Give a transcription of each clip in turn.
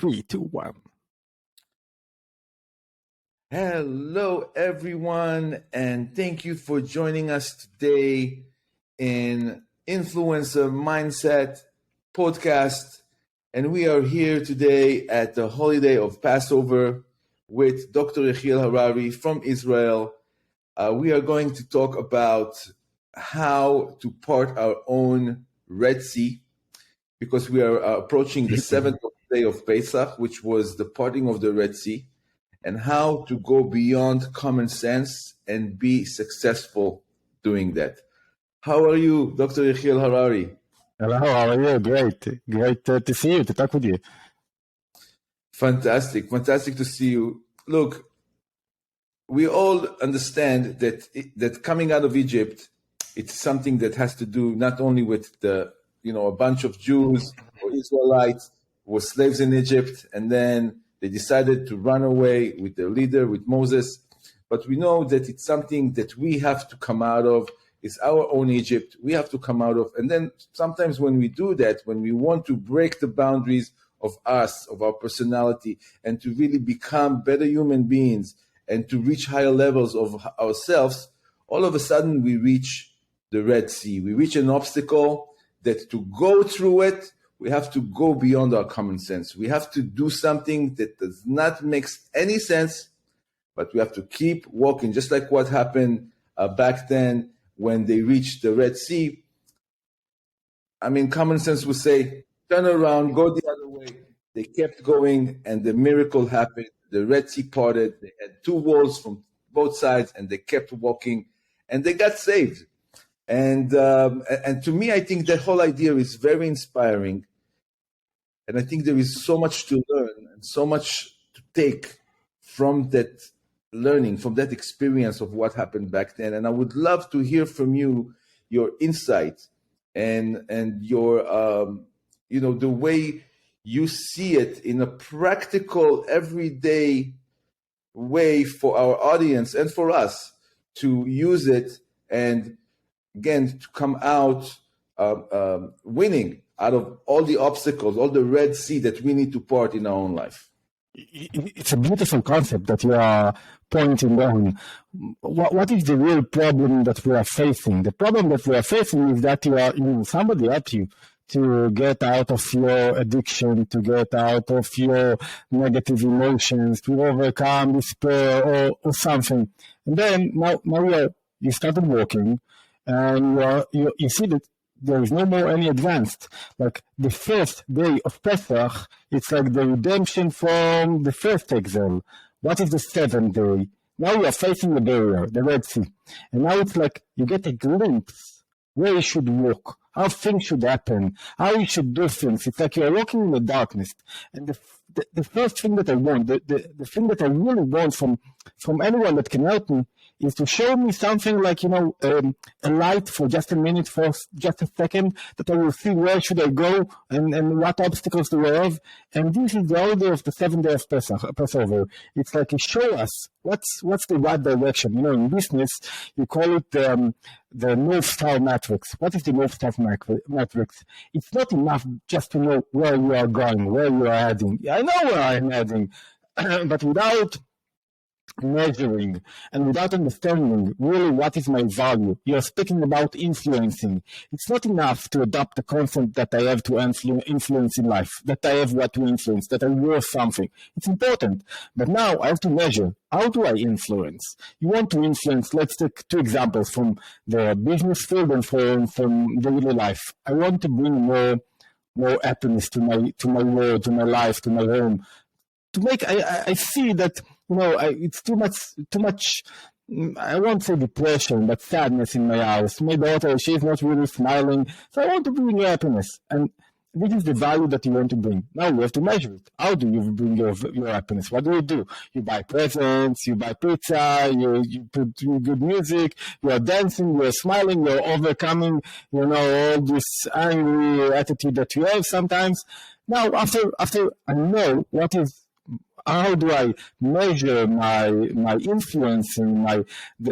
3, 2, 1. Hello, everyone, and thank you for joining us today in Influencer Mindset podcast. And we are here today at the holiday of Passover with Dr. Yחיאל Harari from Israel. We are going to talk about how to part our own Red Sea, because we are approaching the seventh day of Pesach, which was the parting of the Red Sea, and how to go beyond common sense and be successful doing that. How are you, Dr. Yחיאל Harari? Hello, how are you? Great to see you, to talk with you. Fantastic to see you. Look, we all understand that coming out of Egypt, it's something that has to do not only with a bunch of Jews or Israelites who were slaves in Egypt, and then they decided to run away with their leader, with Moses. But we know that it's something that we have to come out of. It's our own Egypt. We have to come out of. And then sometimes when we do that, when we want to break the boundaries of us, of our personality, and to really become better human beings and to reach higher levels of ourselves, all of a sudden we reach the Red Sea. We reach an obstacle that to go through it, we have to go beyond our common sense. We have to do something that does not make any sense, but we have to keep walking, just like what happened back then when they reached the Red Sea. I mean, common sense would say, turn around, go the other way. They kept going, and the miracle happened. The Red Sea parted. They had two walls from both sides, and they kept walking, and they got saved. And to me, I think that whole idea is very inspiring. And I think there is so much to learn and so much to take from that learning, from that experience of what happened back then. And I would love to hear from you, your insight and your, the way you see it in a practical, everyday way for our audience and for us to use it and, again, to come out winning out of all the obstacles, all the Red Sea that we need to part in our own life. It's a beautiful concept that you are pointing on. What is the real problem that we are facing? The problem that we are facing is that somebody helped you to get out of your addiction, to get out of your negative emotions, to overcome despair or something. And then now you started walking, and you see that there is no more any advanced. Like the first day of Pesach, it's like the redemption from the first exile. What is the seventh day? Now you are facing the barrier, the Red Sea. And now it's like you get a glimpse where you should walk, how things should happen, how you should do things. It's like you are walking in the darkness. And the first thing that I want, the thing that I really want from anyone that can help me is to show me something like, a light for just a minute, for just a second, that I will see where should I go and what obstacles do I have. And this is the order of the 7th day of Passover. It's like you show us what's the right direction. In business, you call it the North Star matrix. What is the North Star matrix? It's not enough just to know where you are going, where you are heading. I know where I'm heading, but without measuring and without understanding really what is my value. You're speaking about influencing. It's not enough to adopt the concept that I have to influence in life, that I have what to influence, that I'm worth something. It's important. But now I have to measure. How do I influence? You want to influence, let's take two examples from the business field and from daily life. I want to bring more happiness to my world, to my life, to my home. To make, I see that it's too much. I won't say depression, but sadness in my house. My daughter, she's not really smiling, so I want to bring happiness, and this is the value that you want to bring. Now you have to measure it. How do you bring your happiness? What do? You buy presents, you buy pizza, you put good music, you are dancing, you are smiling, you are overcoming, all this angry attitude that you have sometimes. Now, after I know how do I measure my influence and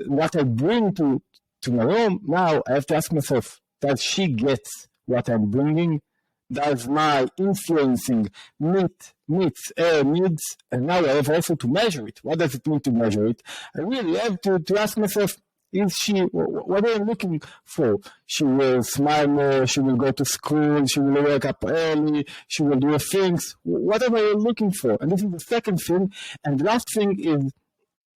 what I bring to my home? Now I have to ask myself, does she get what I'm bringing? Does my influencing meet meets her needs, and now I have also to measure it. What does it mean to measure it? I really have to ask myself, what am I looking for? She will smile more, she will go to school, she will wake up early, she will do things. What am I looking for? And this is the second thing. And the last thing is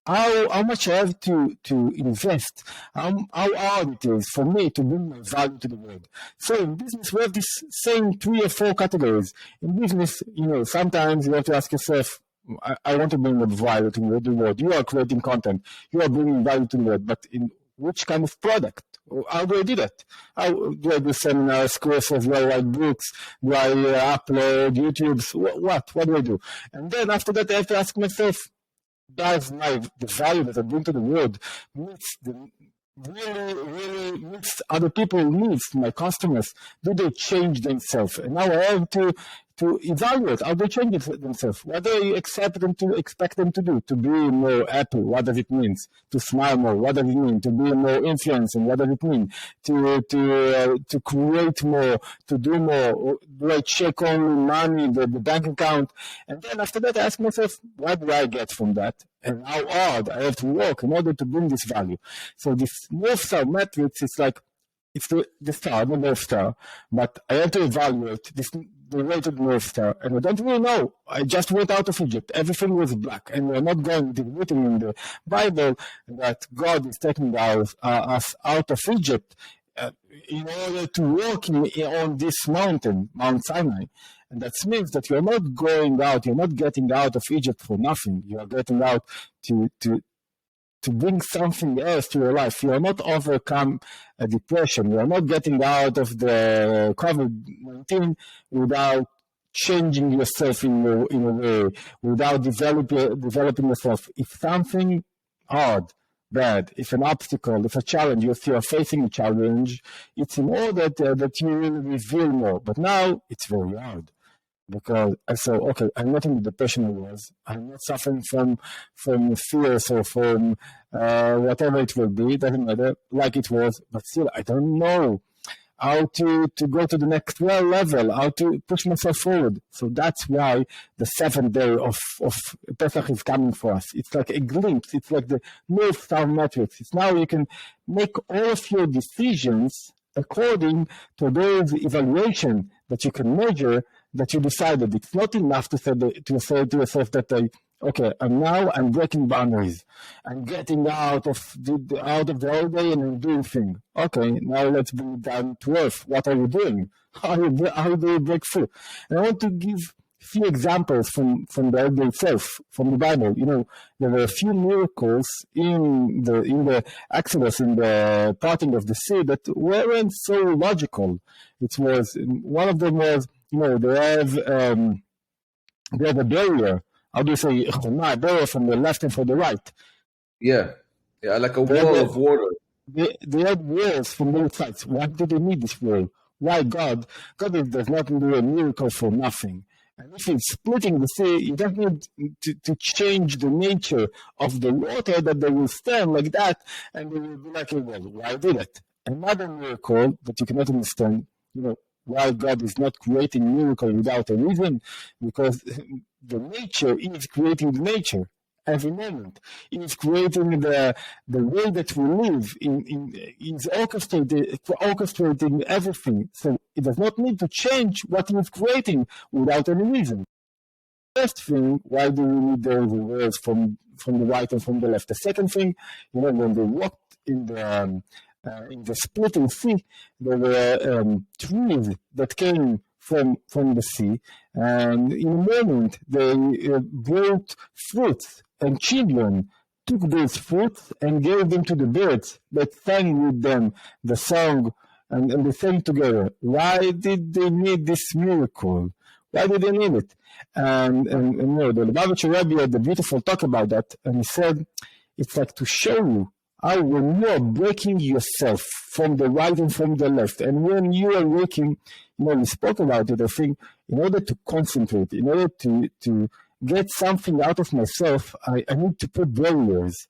how much I have to invest, how hard it is for me to bring my value to the world. So in business, we have this same 3 or 4 categories. In business, sometimes you have to ask yourself, I want to bring value to the world. You are creating content. You are bringing value to the world. But in which kind of product? How do I do that? How do I do seminars, courses? Do I write books? Do I upload YouTubes? What do I do? And then after that, I have to ask myself, does the value that I bring to the world really meets other people's needs, my customers? Do they change themselves? And now I have to evaluate how they change themselves. What do I expect them to do? To be more happy, what does it mean? To smile more, what does it mean? To be more influencing, what does it mean? To create more, to do more. Do I check only money, the bank account? And then after that, I ask myself, what do I get from that? And how hard I have to work in order to bring this value. So this North Star metrics, it's the star, the North Star, but I have to evaluate the rated North Star, and I don't really know. I just went out of Egypt. Everything was black, and we're not going to written in the Bible that God is taking us out of Egypt in order to walk on this mountain, Mount Sinai. And that means that you're not going out, you're not getting out of Egypt for nothing. You are getting out to bring something else to your life. You are not overcome a depression. You are not getting out of the COVID-19 without changing yourself in a way, without developing yourself. If something hard, bad, if an obstacle, if a challenge, if you are facing a challenge, it's in order that you will reveal more. But now it's very hard. Because I said, okay, I'm not in the depression I was. I'm not suffering from fears or from whatever it will be. It doesn't matter, like it was. But still, I don't know how to go to the next level, how to push myself forward. So that's why the 7th day of Pesach is coming for us. It's like a glimpse. It's like the North Star metrics. It's now you can make all of your decisions according to those evaluation that you can measure, that you decided. It's not enough to say to yourself that I'm breaking boundaries. I'm getting out of the holiday and I'm doing things. Okay, now let's bring it down to earth. What are you doing? How do you break through? And I want to give a few examples from the holiday itself, from the Bible. There were a few miracles in the Exodus, in the parting of the sea, that weren't so logical. It was one of them was, they have a barrier. How do you say, a barrier from the left and from the right? Yeah, like a wall of water. They had walls from both sides. Why do they need this wall? Why God does not do a miracle for nothing. And if he's splitting the sea, he doesn't need to change the nature of the water, that they will stand like that, and they will be like, well, why did it? Another miracle that you cannot understand, why God is not creating miracle without a reason, because the nature is creating the nature every moment. He is creating the way that we live. He's orchestrating everything. So it does not need to change what he is creating without any reason. First thing, why do we need those words from the right and from the left? The second thing, when they walked in the splitting sea, there were trees that came from the sea, and in a moment they brought fruits, and children took those fruits and gave them to the birds that sang with them the song, and they sang together. Why did they need this miracle? Why did they need it? And the Lubavitcher Rebbe had a beautiful talk about that, and he said, it's like to show you how when you are breaking yourself from the right and from the left, and when you are working, we spoke about it, I think, in order to concentrate, in order to get something out of myself, I need to put barriers.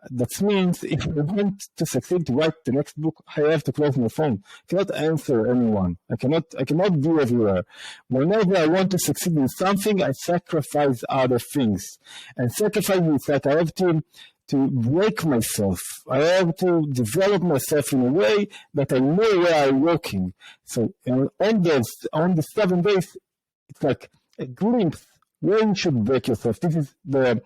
That means if I want to succeed to write the next book, I have to close my phone. I cannot answer anyone. I cannot be everywhere. Whenever I want to succeed in something, I sacrifice other things. And sacrifice is that I have to break myself. I have to develop myself in a way that I know where I'm working. So on the 7 days, it's like a glimpse where you should break yourself. This is the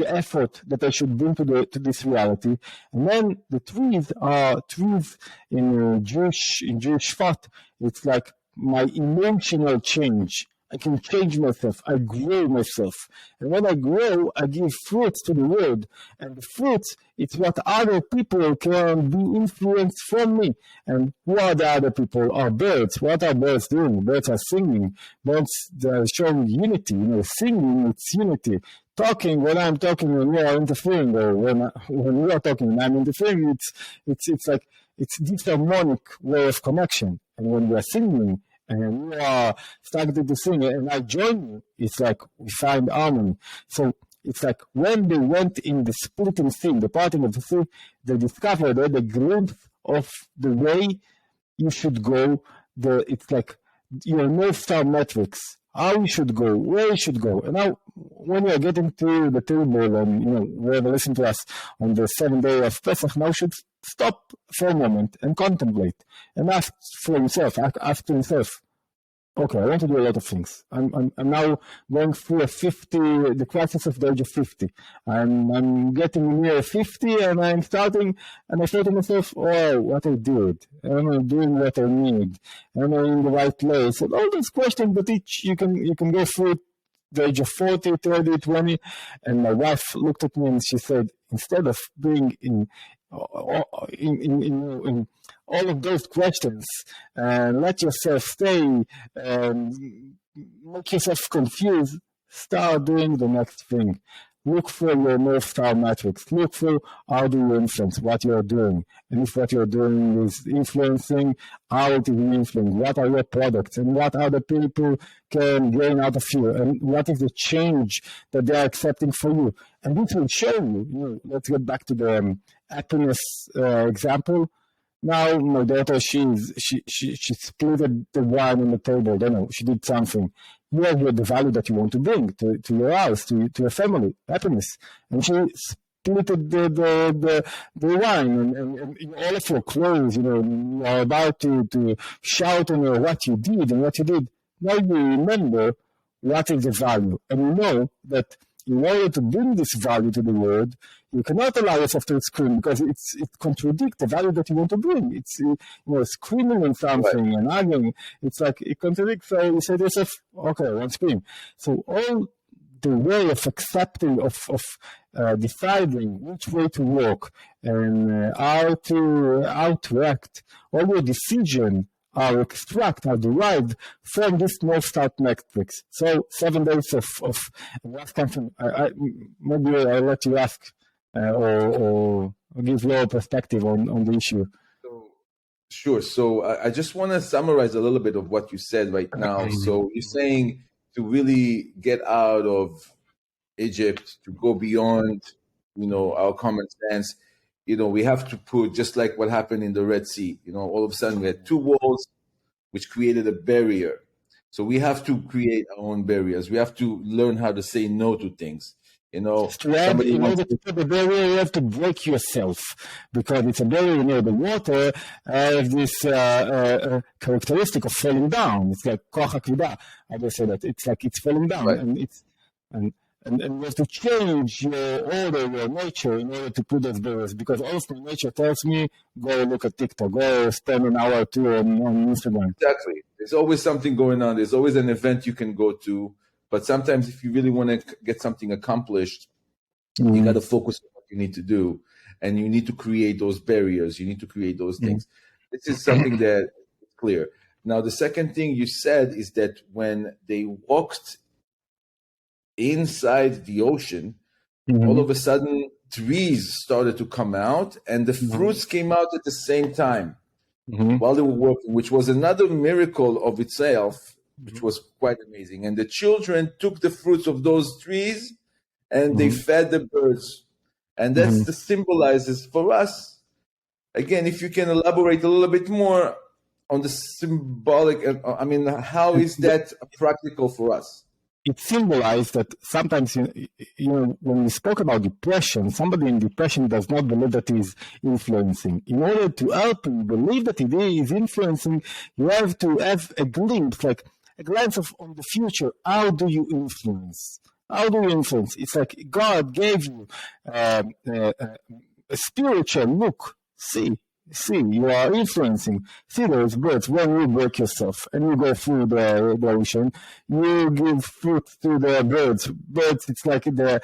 effort that I should bring to this reality. And then the trees are trees in Jewish thought. It's like my emotional change. I can change myself. I grow myself. And when I grow, I give fruits to the world. And the fruits, it's what other people can be influenced from me. And who are the other people? Are birds. What are birds doing? Birds are singing. Birds, they're showing unity. Singing, it's unity. Talking, when I'm talking and you are interfering, or when you are talking and I'm interfering, it's like, it's this harmonic way of connection. And when we are singing, and you are starting to sing, and I join you, it's like we find harmony. So it's like when they went in the splitting sea, the parting of the sea, they discovered the glimpse of the way you should go. It's like your North Star metrics, how you should go, where you should go. And now, when you are getting to the table, and whoever listen to us on the 7th day of Pesach, now should stop for a moment and contemplate and ask for himself, ask to himself, okay, I want to do a lot of things. I'm now going through the crisis of the age of 50. I'm getting near 50 and I'm starting, and I say to myself, oh, what I did. Am I doing what I need? Am I in the right place? And all these questions that you can go through the age of 40, 30, 20. And my wife looked at me and she said, instead of being in all of those questions, and let yourself stay, and make yourself confused, start doing the next thing. Look for your North Star metrics. Look for how do you influence what you're doing. And if what you're doing is influencing, how it is influencing, what are your products, and what other people can gain out of you, and what is the change that they are accepting for you. And this will show you, let's get back to the happiness example. Now my daughter, she split the wine on the table. I don't know, she did something. You have the value that you want to bring to your house, to your family, happiness. And she split the wine, and all of your clothes, you are about to shout on her what you did and what you did. Now you remember what is the value. And you know that in order to bring this value to the world, you cannot allow yourself to scream, because it contradicts the value that you want to bring. It's screaming on something and arguing. It's like it contradicts. So you say to yourself, okay, I won't scream. So all the way of accepting, of deciding which way to walk and how to act, all your decision are derived from this North Star metrics. So 7 days of last question. Maybe I'll let you ask or give your perspective on the issue. Sure. So I just want to summarize a little bit of what you said right now. So you're saying to really get out of Egypt, to go beyond, our common sense. We have to put, just like what happened in the Red Sea, all of a sudden we had two walls which created a barrier. So we have to create our own barriers. We have to learn how to say no to things. In order to put the barrier, you have to break yourself, because it's a barrier near the water. Has this characteristic of falling down. It's like koach hakvidah. I just say that it's like it's falling down, right. And you have to change your order, your nature, in order to put those barriers. Because also nature tells me, go look at TikTok, go spend an hour or two on Instagram. Exactly. There's always something going on. There's always an event you can go to. But sometimes if you really want to get something accomplished, you got to focus on what you need to do. And you need to create those barriers. You need to create those things. This is something that is clear. Now, the second thing you said is that when they walked inside the ocean, all of a sudden trees started to come out and the fruits came out at the same time while they were working, which was another miracle of itself, which was quite amazing. And the children took the fruits of those trees and they fed the birds. And that's the symbolizes for us. Again, if you can elaborate a little bit more on the symbolic, how is that practical for us? It symbolized that sometimes, when we spoke about depression, somebody in depression does not believe that he is influencing. In order to help him believe that he is influencing, you have to have a glimpse, like a glance on the future. How do you influence? How do you influence? It's like God gave you a spiritual look. See, you are influencing. See those birds. When you break yourself and you go through the ocean, you give fruit to the birds. Birds, it's like the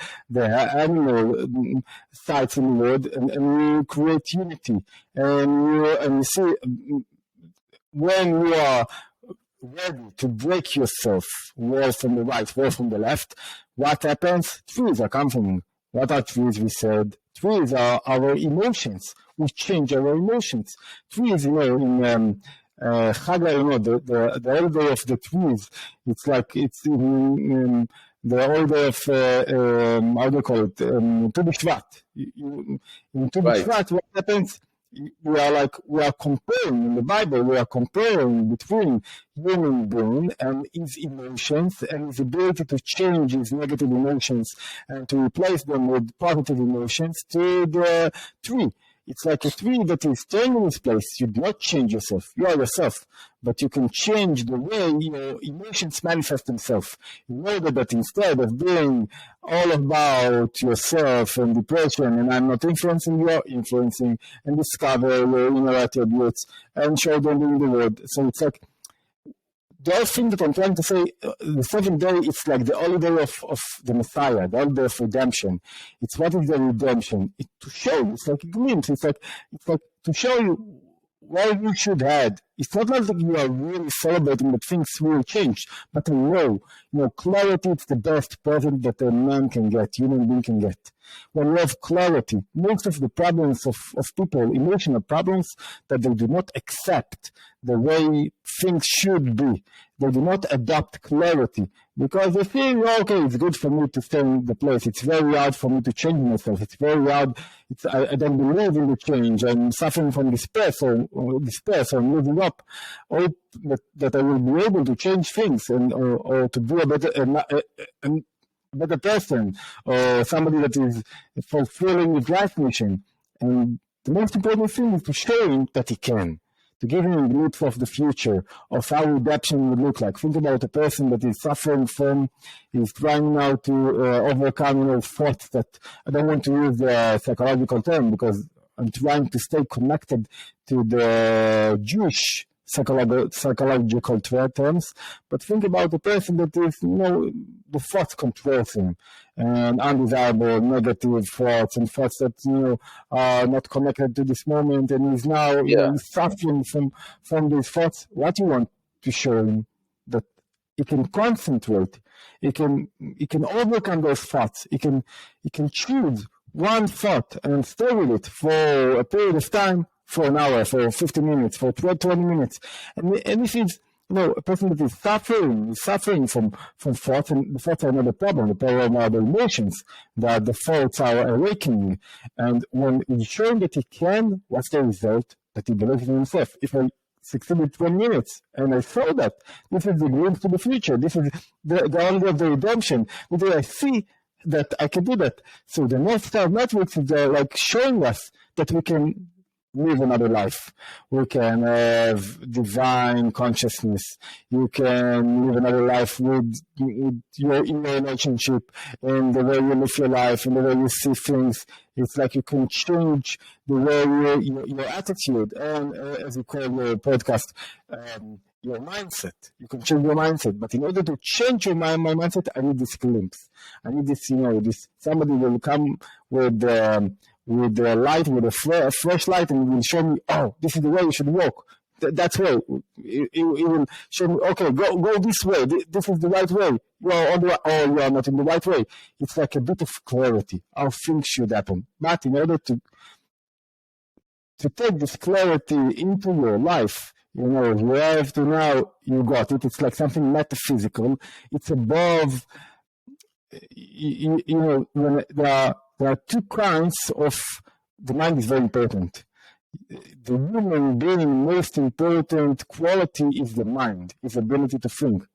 animal sites in the world, and you create unity. And you see, when you are ready to break yourself, wall from the right, wall from the left, what happens? Trees are coming. What are trees? We said trees are our emotions. We change our emotions. Trees, in Chag, the holiday of the trees. It's like it's in the holiday of how do you call it? Tu B'Shvat. In Tu B'Shvat, what happens? We are comparing in the Bible. We are comparing between human being and his emotions and his ability to change his negative emotions and to replace them with positive emotions to the tree. It's like a tree that is staying in its place. You do not change yourself. You are yourself. But you can change the way your emotions manifest themselves. In order that instead of being all about yourself and depression, and I'm not influencing, you are influencing, and discover your inner attributes and show them in the world. So it's like the whole thing that I'm trying to say, the seventh day, it's like the holiday of the Messiah, the holiday of redemption. It's what is the redemption? To show you, it's like a glimpse. It's like to show you what you should have. It's not like you are really celebrating that things will change, but I know, clarity is the best present that a man can get, human being can get. When you have clarity, most of the problems of people, emotional problems, that they do not accept the way things should be. They do not adopt clarity because they think, okay, it's good for me to stay in the place. It's very hard for me to change myself. It's very hard. I don't believe in the change. I'm suffering from despair, so I'm losing up. Hope that I will be able to change things or to be a better person, or somebody that is fulfilling his life mission. And the most important thing is to show him that he can, to give him a glimpse of the future, of how redemption would look like. Think about a person that is suffering from, is trying now to overcome thoughts that, I don't want to use the psychological term because I'm trying to stay connected to the Jewish psychological terms, but think about a person that is, the thoughts controls him, and undesirable, negative thoughts, and thoughts that are not connected to this moment, and he's now suffering from these thoughts. What you want to show him? That he can concentrate, he can overcome those thoughts, he can choose one thought and stay with it for a period of time, for an hour, for 50 minutes, for 20 minutes. And if it's, a person that is suffering from thoughts, and the thoughts are not the problem. The problem are the emotions, that the thoughts are awakening. And when he's showing that he can, what's the result? That he believes in himself. If I succeeded 20 minutes, and I saw that, this is the glimpse to the future. This is the holiday of the redemption. Because I see that I can do that. So the North Star networks is like showing us that we can live another life. We can have divine consciousness. You can live another life with your inner relationship and the way you live your life and the way you see things. It's like you can change the way your attitude and, as you call your podcast, your mindset. You can change your mindset. But in order to change my mindset, I need this glimpse. I need this, this somebody will come with the light, with a fresh light, and he will show me, this is the way you should walk. That's way. He will show me, okay, go this way. This is the right way. You are on the you are not in the right way. It's like a bit of clarity, how things should happen. But in order to take this clarity into your life, you have to now, you got it. It's like something metaphysical. It's above, when the there are two kinds of, the mind is very important. The human being most important quality is the mind, is the ability to think.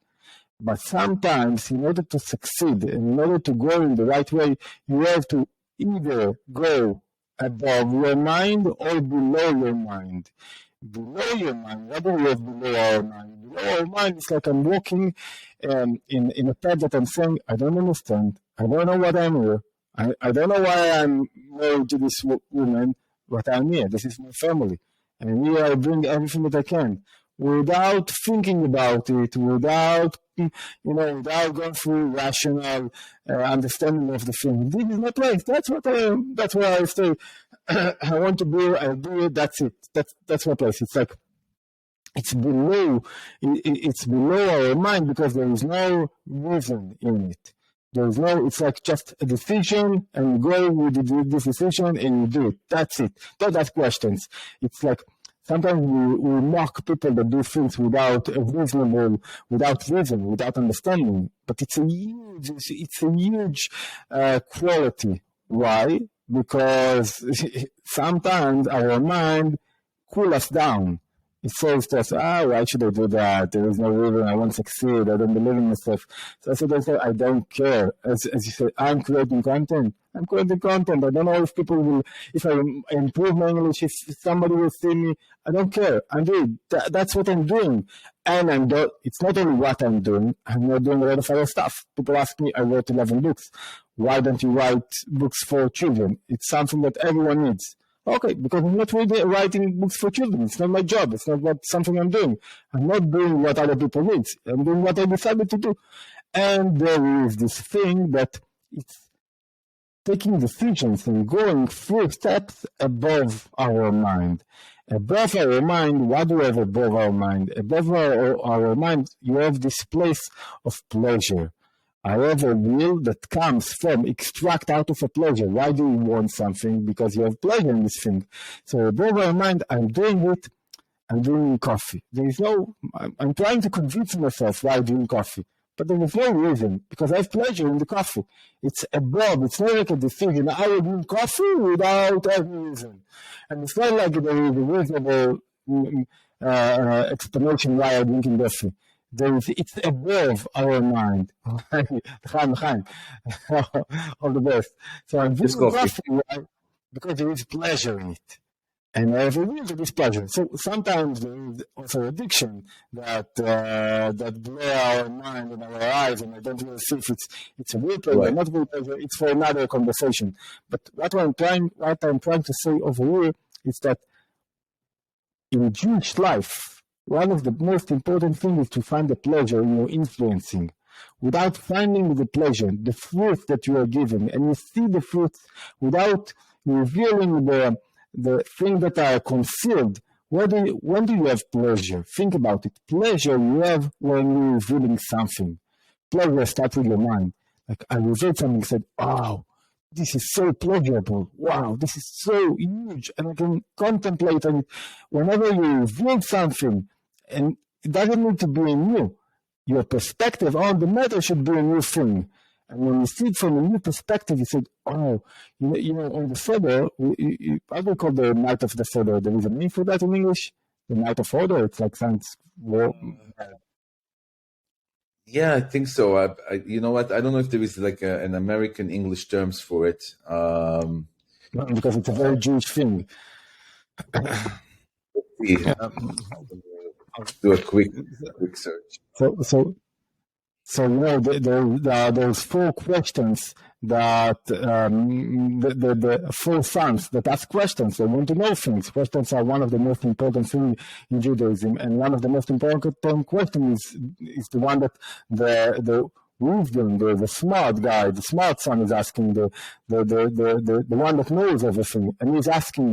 But sometimes, in order to succeed, in order to go in the right way, you have to either go above your mind or below your mind. Below your mind, what do we have below our mind? Below our mind, it's like I'm walking in a path that I'm saying, I don't understand. I don't know what I'm here. I don't know why I'm married to this woman, but I'm here. This is my family. And here I bring everything that I can without thinking about it, without going through rational understanding of the thing. This is not right. That's why I say I want to be. I'll do it. That's it. That's my place. It's like it's below our mind because there is no reason in it. There's no. It's like just a decision, and you go with this decision and you do it. That's it. Don't ask questions. It's like. Sometimes we mock people that do things without reason, without understanding. But it's a huge quality. Why? Because sometimes our mind cools us down. It says to us, why should I do that? There is no reason. I won't succeed. I don't believe in myself. So I said, I don't care. As you say, I'm creating content. I don't know if I improve my English, if somebody will see me. I don't care. I'm doing that's what I'm doing. And it's not only what I'm doing, I'm not doing a lot of other stuff. People ask me, I wrote 11 books. Why don't you write books for children? It's something that everyone needs. Okay, because I'm not writing books for children. It's not my job. It's not something I'm doing. I'm not doing what other people need. I'm doing what I decided to do. And there is this thing that it's taking decisions and going through steps above our mind. Above our mind, what do we have above our mind? Above our mind, you have this place of pleasure. I have a will that comes from, extract out of a pleasure. Why do you want something? Because you have pleasure in this thing. So above our mind, I'm doing coffee. I'm trying to convince myself why I'm doing coffee. But there is no reason, because I have pleasure in the coffee. It's above, it's not like a decision. I will drink coffee without any reason. And it's not like there is a reasonable explanation why I'm drinking coffee. It's above our mind. All the best. So I'm drinking coffee because there is pleasure in it. And I have a real this pleasure. So sometimes there is also addiction that blur our mind and our eyes, and I don't really see if it's a real pleasure, not real pleasure. It's for another conversation. But what I'm trying to say over here is that in Jewish life, one of the most important things is to find the pleasure in your influencing. Without finding the pleasure, the fruit that you are given, and you see the fruits without revealing the things that are concealed, when do you have pleasure? Think about it. Pleasure you have when you're revealing something. Pleasure starts with your mind. Like I revealed something and said, oh, this is so pleasurable. Wow, this is so huge. And I can contemplate on it. Whenever you reveal something, and it doesn't need to be new, your perspective on the matter should be a new thing. And when you see it from a new perspective, you say, oh, on the Seder, I will call the night of the Seder. There is a name for that in English? The night of order? It's like sounds more. Yeah, I think so. You know what? I don't know if there is like an American English terms for it. Because it's a very Jewish thing. Let's do a quick search. So there's 4 questions that the 4 sons that ask questions. They want to know things. Questions are one of the most important things in Judaism, and one of the most important questions is the one that the wisdom, the smart guy, the smart son is asking, the one that knows everything, and he's asking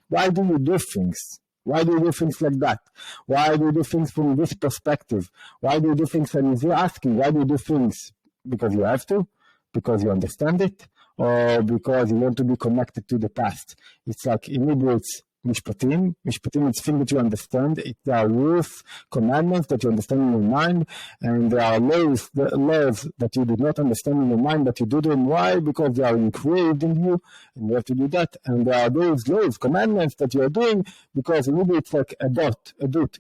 why do you do things? Why do you do things like that? Why do you do things from this perspective? Why do you do things? And you're asking, why do you do things? Because you have to? Because you understand it? Or because you want to be connected to the past? It's like in Hebrew, it's משפטים is things that you understand. There are rules, commandments that you understand in your mind, and there are laws that you do not understand in your mind, but you do them. Why? Because they are engraved in you, and you have to do that. And there are those laws, commandments that you are doing because maybe it's like a dot,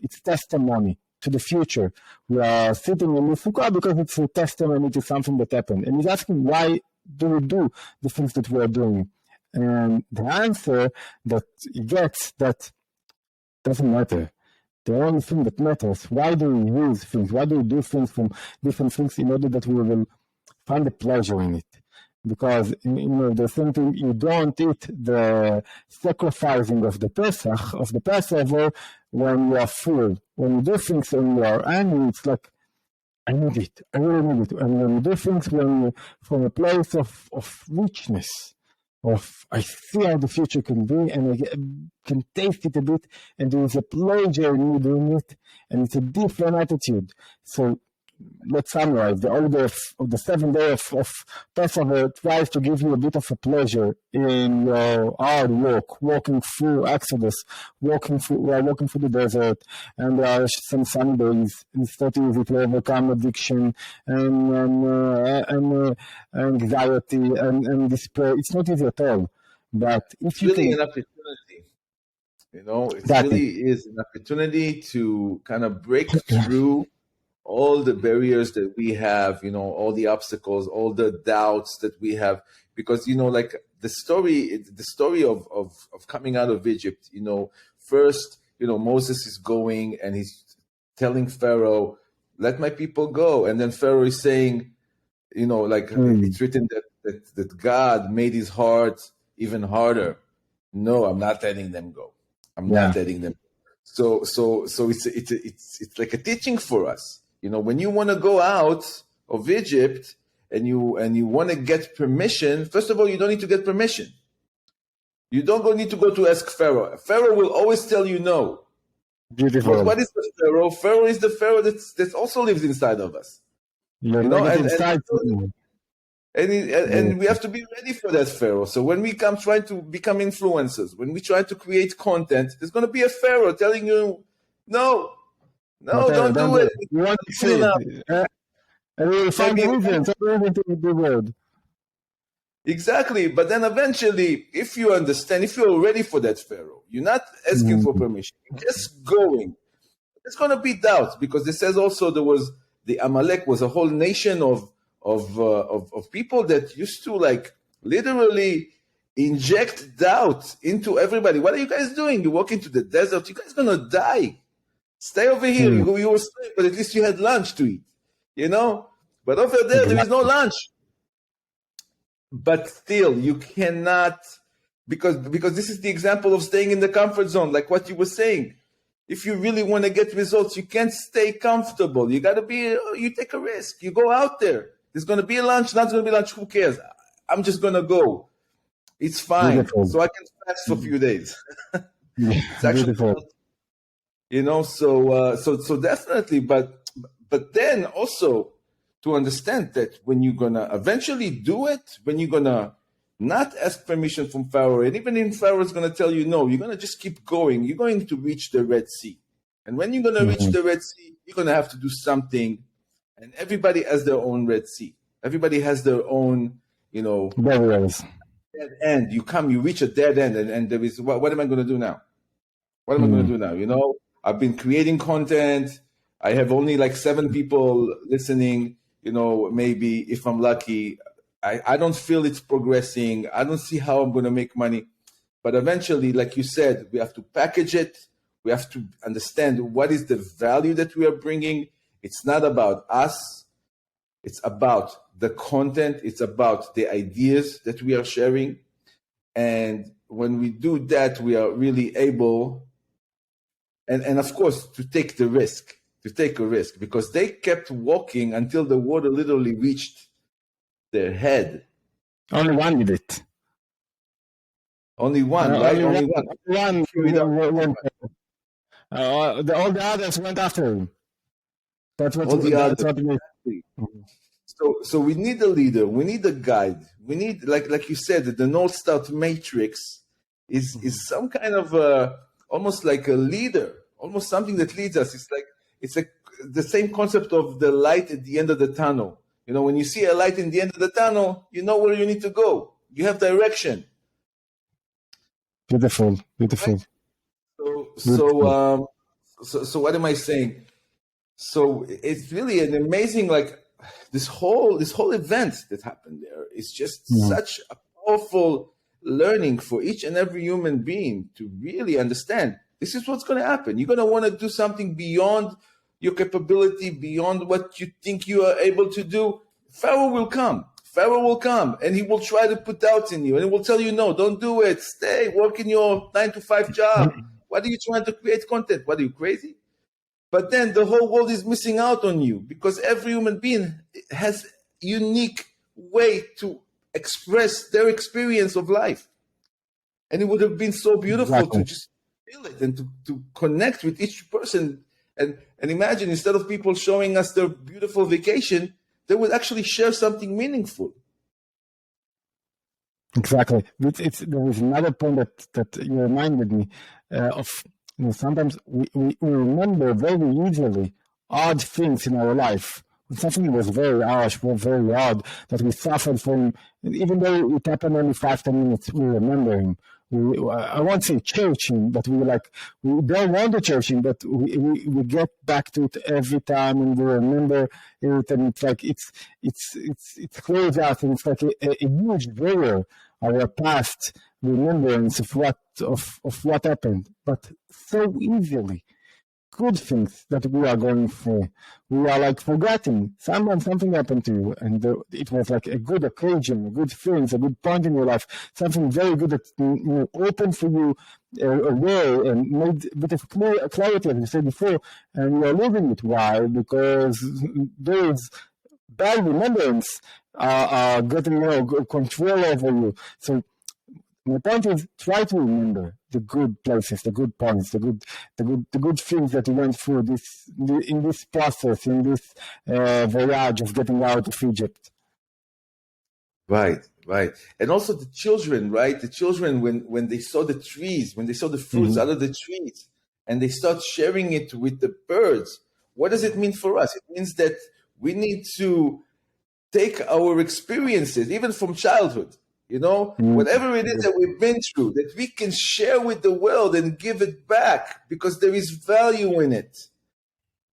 it's testimony to the future. We are sitting in the sukkah because it's a testimony to something that happened. And he's asking, why do we do the things that we are doing? And the answer that he gets that doesn't matter. The only thing that matters, why do we use things? Why do we do things from different things in order that we will find a pleasure in it? Because the same thing, you don't eat the sacrificing of the Pesach, of the Passover, when you are full. When you do things and you are angry, it's like, I need it. I really need it. And when you do things from a place of richness, I see how the future can be, and I can taste it a bit, and there is a pleasure in me doing it, and it's a different attitude. So let's summarize. The order of the 7th day of Passover tries to give you a bit of a pleasure in your hard work, walking through Exodus, walking through the desert, and there are some sunny days, and it's not easy to overcome addiction and anxiety and despair. It's not easy at all. But if you really an opportunity, it really is an opportunity to kind of break through all the barriers that we have, all the obstacles, all the doubts that we have, because, like the story of coming out of Egypt, first, Moses is going and he's telling Pharaoh, let my people go. And then Pharaoh is saying, it's written that God made his heart even harder. No, I'm not letting them go. I'm not letting them go. So it's like a teaching for us. When you want to go out of Egypt and you want to get permission, first of all, you don't need to get permission. You don't need to go to ask Pharaoh. Pharaoh will always tell you no. Beautiful. But what is the Pharaoh? Pharaoh is the Pharaoh that also lives inside of us. And we have to be ready for that Pharaoh. So when we try to become influencers, when we try to create content, there's going to be a Pharaoh telling you, no, don't do it. You want to say it. And we will find the reason to the word. Exactly. But then eventually, if you understand, if you're ready for that Pharaoh, you're not asking for permission. You're just going. There's going to be doubt, because it says also the Amalek was a whole nation of people that used to literally inject doubt into everybody. What are you guys doing? You walk into the desert. You guys are going to die. Stay over here. You were asleep, but at least you had lunch to eat, But over there, there is no lunch. But still, you cannot, because this is the example of staying in the comfort zone, like what you were saying. If you really want to get results, you can't stay comfortable. You take a risk. You go out there. There's going to be a lunch, not going to be lunch. Who cares? I'm just going to go. It's fine. Beautiful. So I can fast for a few days. It's actually beautiful. So definitely, but then also to understand that when you're gonna eventually do it, when you're gonna not ask permission from Pharaoh, and even if Pharaoh is gonna tell you no, you're gonna just keep going. You're going to reach the Red Sea, and when you're gonna reach the Red Sea, you're gonna have to do something. And everybody has their own Red Sea. Everybody has their own, barriers. Dead end. You reach a dead end, and there is what am I gonna do now? What am I gonna do now? I've been creating content. I have only 7 people listening, maybe if I'm lucky. I don't feel it's progressing. I don't see how I'm going to make money. But eventually, like you said, we have to package it. We have to understand what is the value that we are bringing. It's not about us. It's about the content. It's about the ideas that we are sharing. And when we do that, we are really able... And of course, to take a risk, because they kept walking until the water literally reached their head. Only one did it. Only one, right? Only one. All the others went after him. That's what So we need a leader. We need a guide. We need, like you said, the North Star matrix is some kind of almost like a leader, almost something that leads us. It's like the same concept of the light at the end of the tunnel. When you see a light in the end of the tunnel, you know where you need to go. You have direction. Beautiful. Right? So what am I saying? So it's really an amazing, like this whole event that happened there is just such a powerful learning for each and every human being to really understand this is what's going to happen. You're going to want to do something beyond your capability, beyond what you think you are able to do. Pharaoh will come, and he will try to put doubts in you, and he will tell you, no, don't do it. Stay, work in your 9-to-5 job. What are you trying to create content? What, are you crazy? But then the whole world is missing out on you because every human being has unique way to express their experience of life. And it would have been so beautiful to just feel it and to connect with each person. And imagine, instead of people showing us their beautiful vacation, they would actually share something meaningful. Exactly. There was another point that you reminded me of. Sometimes we remember very easily odd things in our life. When something was very harsh, was very odd, that we suffered from, even though it happened only 5-10 minutes, we remember him. I won't say churching, but we don't want to churching, but we get back to it every time and we remember it, and it's like it's close out, and it's like a huge barrier, our past remembrance of what happened, but so easily. Good things that we are going through, we are like forgetting. Something happened to you, and it was like a good occasion, a good thing, a good point in your life, something very good that opened for you a way and made a bit of clarity, as you said before, and you are losing it. Why? Because those bad remembrance are getting control over you. So my point is, try to remember the good places, the good points, the good things that you went through in this process, in this voyage of getting out of Egypt. Right. And also the children, right? The children, when they saw the trees, when they saw the fruits out of the trees, and they start sharing it with the birds, what does it mean for us? It means that we need to take our experiences, even from childhood, whatever it is that we've been through, that we can share with the world and give it back, because there is value in it.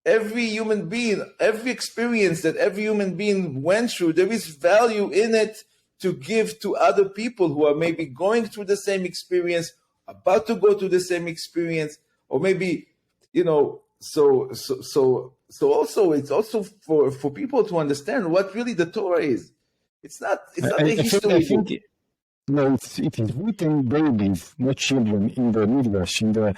Every human being, every experience that every human being went through, there is value in it to give to other people who are maybe going through the same experience, about to go through the same experience, or maybe, so also it's also for people to understand what really the Torah is. It's not a history. I think it is written babies, not children, in the Midrash, the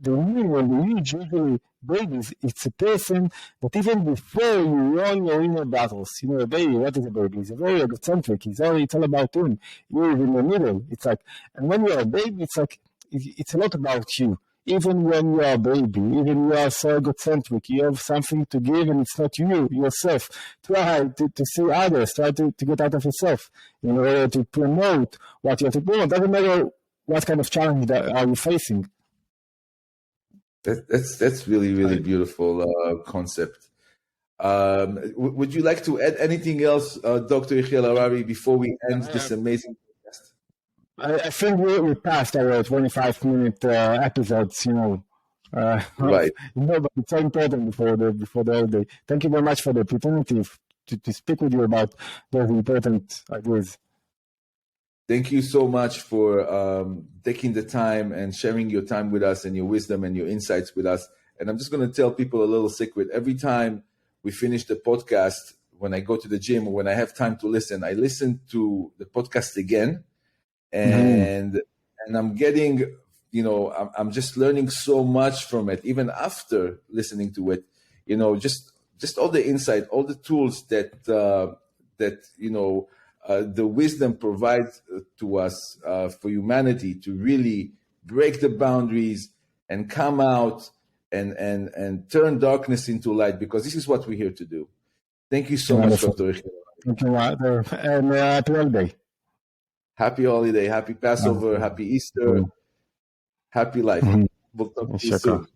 meaning when we use usually babies, it's a person that even before you run your inner battles, a baby, what is a baby? He's very egocentric. It's all about him. You're in the middle. It's like, and when you're a baby, it's like, it's a lot about you. Even when you are a baby, even you are so egocentric, you have something to give, and it's not you, yourself. Try to see others, try to get out of yourself in order to promote what you have to promote. Doesn't matter what kind of challenge that are you facing. That's really, really beautiful concept. Would you like to add anything else, Dr. Yחיאל Harari, before we end this amazing podcast? I think we passed our 25-minute episodes, Right. But it's so important before the whole day. Thank you very much for the opportunity to speak with you about those important ideas. Thank you so much for taking the time and sharing your time with us and your wisdom and your insights with us. And I'm just going to tell people a little secret. Every time we finish the podcast, when I go to the gym or when I have time to listen, I listen to the podcast again. And I'm getting, I'm just learning so much from it, even after listening to it, just all the insight, all the tools that the wisdom provides to us for humanity to really break the boundaries and come out and turn darkness into light, because this is what we're here to do. Thank you so much, Dr. Yחיאל. Thank you, and happy holiday. Happy holiday, happy Passover, happy Easter, happy life. We'll talk to you Shukran. soon.